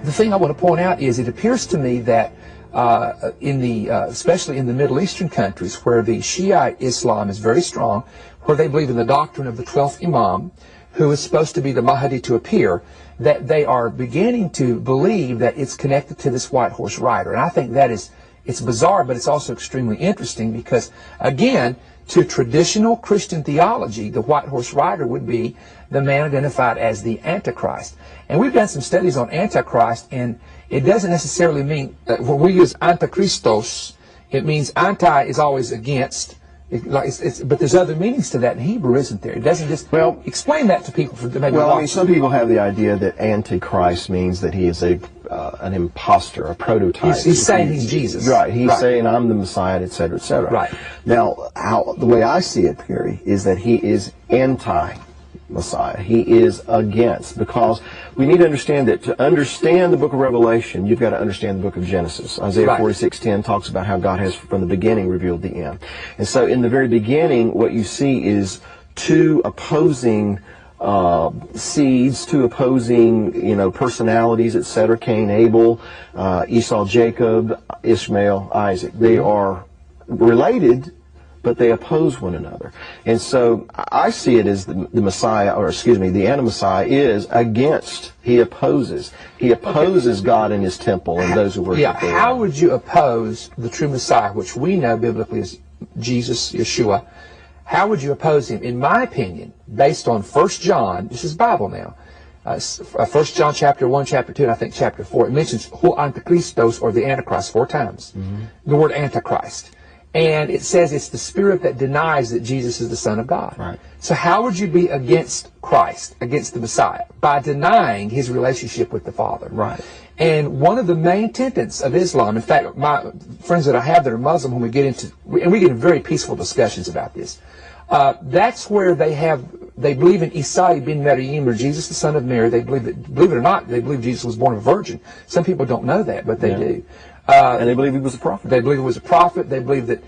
the thing I want to point out is it appears to me that especially in the Middle Eastern countries where the Shiite Islam is very strong, where they believe in the doctrine of the 12th Imam, who is supposed to be the Mahdi to appear, that they are beginning to believe that it's connected to this white horse rider. And I think that it's bizarre, but it's also extremely interesting because, again, to traditional Christian theology, the white horse rider would be the man identified as the Antichrist. And we've done some studies on Antichrist, and it doesn't necessarily mean, when we use Antichristos, it means anti is always against, but there's other meanings to that in Hebrew, isn't there? It doesn't just, well, explain that to people. Well, I mean, some people have the idea that Antichrist means that he is an imposter, a prototype. He's saying he's Jesus. Right. He's saying I'm the Messiah, etc., etc. Right. Now, the way I see it, Perry, is that he is anti-Messiah. He is against, because we need to understand that to understand the book of Revelation, you've got to understand the book of Genesis. Isaiah 46:10 talks about how God has from the beginning revealed the end. And so in the very beginning, what you see is two opposing seeds, two opposing, personalities, etc. Cain, Abel, Esau, Jacob, Ishmael, Isaac. They are related, but they oppose one another. And so I see it as the Messiah, or excuse me, the anti-Messiah is against, he opposes. He opposes God in his temple and those who worship there. How would you oppose the true Messiah, which we know biblically is Jesus, Yeshua? How would you oppose him? In my opinion, based on 1 John, this is Bible now, 1 John chapter 1, chapter 2, and I think chapter 4, it mentions Antichristos, or the Antichrist, 4 times. The word Antichrist. And it says it's the spirit that denies that Jesus is the Son of God. Right. So how would you be against Christ, against the Messiah? By denying his relationship with the Father. Right. And one of the main tenets of Islam, in fact, my friends that I have that are Muslim, when we get into, and we get in very peaceful discussions about this, that's where they believe in Isa ibn Maryam, or Jesus the son of Mary. They believe it or not, they believe Jesus was born of a virgin. Some people don't know that, but they do. And they believe he was a prophet. They believe he was a prophet. They believe that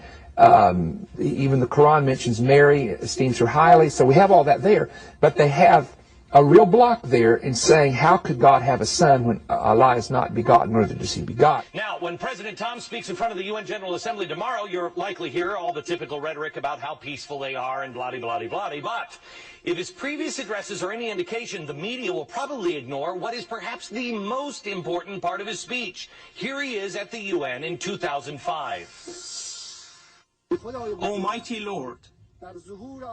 even the Quran mentions Mary, esteems her highly. So we have all that there. But they have a real block there in saying, how could God have a son when Allah is not begotten, nor does he begot? Now, when President Tom speaks in front of the UN General Assembly tomorrow, you'll likely hear all the typical rhetoric about how peaceful they are and blah-de-blah-de-blah-de. But if his previous addresses are any indication, the media will probably ignore what is perhaps the most important part of his speech. Here he is at the UN in 2005. Almighty Lord,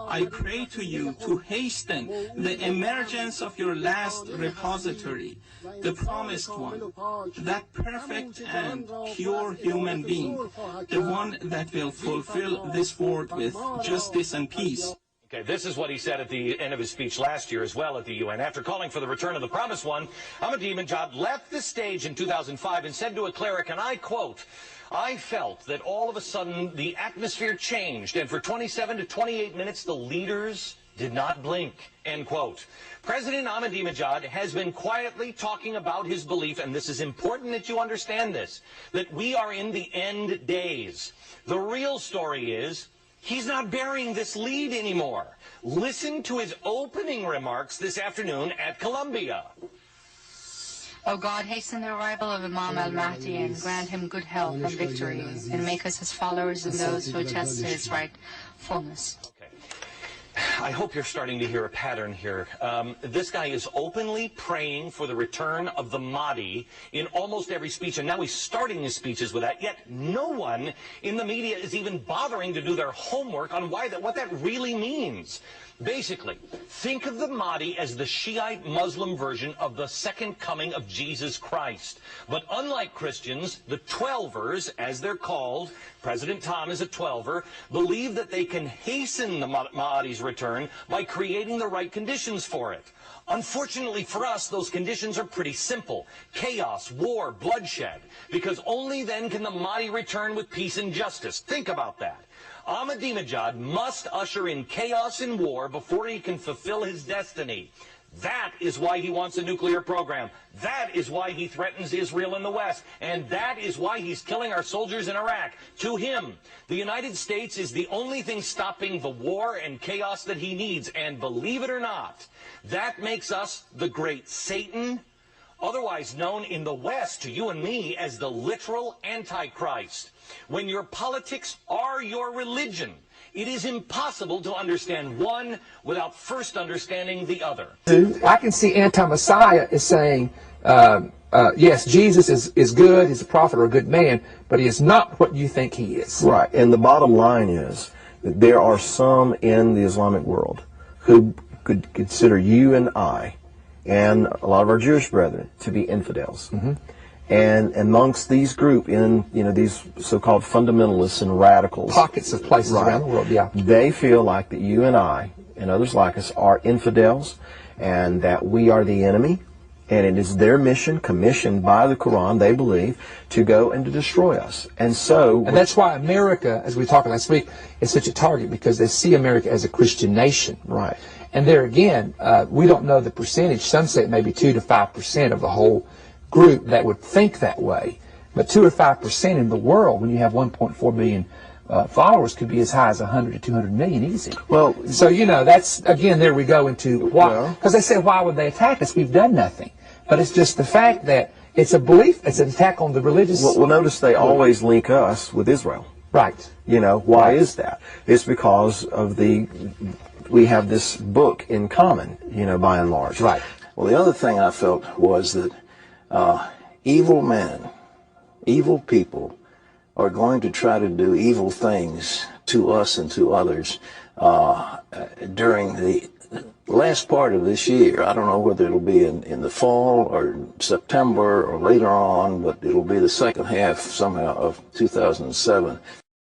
I pray to you to hasten the emergence of your last repository, the promised one, that perfect and pure human being, the one that will fulfill this world with justice and peace. Okay, this is what he said at the end of his speech last year as well at the UN. After calling for the return of the Promised One, Ahmadinejad left the stage in 2005 and said to a cleric, and I quote, "I felt that all of a sudden the atmosphere changed, and for 27 to 28 minutes the leaders did not blink," end quote. President Ahmadinejad has been quietly talking about his belief, and this is important that you understand this, that we are in the end days. The real story is, he's not bearing this lead anymore. Listen to his opening remarks this afternoon at Columbia. O God, hasten the arrival of Imam al-Mahdi and grant him good health and victory, and make us his followers and those who attest to his rightfulness. Okay. I hope you're starting to hear a pattern here. This guy is openly praying for the return of the Mahdi in almost every speech, and now he's starting his speeches with that, yet no one in the media is even bothering to do their homework on what that really means. Basically, think of the Mahdi as the Shiite Muslim version of the second coming of Jesus Christ. But unlike Christians, the Twelvers, as they're called, President Tom is a Twelver, believe that they can hasten the Mahdi's return by creating the right conditions for it. Unfortunately for us, those conditions are pretty simple. Chaos, war, bloodshed. Because only then can the Mahdi return with peace and justice. Think about that. Ahmadinejad must usher in chaos and war before he can fulfill his destiny. That is why he wants a nuclear program. That is why he threatens Israel in the West. And that is why he's killing our soldiers in Iraq. To him, the United States is the only thing stopping the war and chaos that he needs. And believe it or not, that makes us the great Satan otherwise known in the West to you and me as the literal Antichrist. When your politics are your religion, it is impossible to understand one without first understanding the other. I can see anti-Messiah is saying, yes, Jesus is good, he's a prophet or a good man, but he is not what you think he is. Right, and the bottom line is that there are some in the Islamic world who could consider you and I, and a lot of our Jewish brethren, to be infidels. Mm-hmm. And amongst these group, in these so-called fundamentalists and radicals, pockets of places around the world, yeah, they feel like that you and I and others like us are infidels, and that we are the enemy, and it is their mission, commissioned by the Quran, they believe, to go and to destroy us. And that's why America, as we talked last week, is such a target, because they see America as a Christian nation. Right. And there again, we don't know the percentage. Some say it may be 2 to 5% of the whole group that would think that way. But 2 or 5% in the world, when you have 1.4 billion followers, could be as high as 100 to 200 million easy. Well, so that's again, there we go into why, because they say, why would they attack us? We've done nothing. But it's just the fact that it's a belief, it's an attack on the religious. Well, notice they always link us with Israel. Right. Why is that? It's because of we have this book in common, by and large. Right. Well, the other thing I felt was that evil men, evil people, are going to try to do evil things to us and to others during the last part of this year. I don't know whether it'll be in the fall or September or later on, but it'll be the second half somehow of 2007.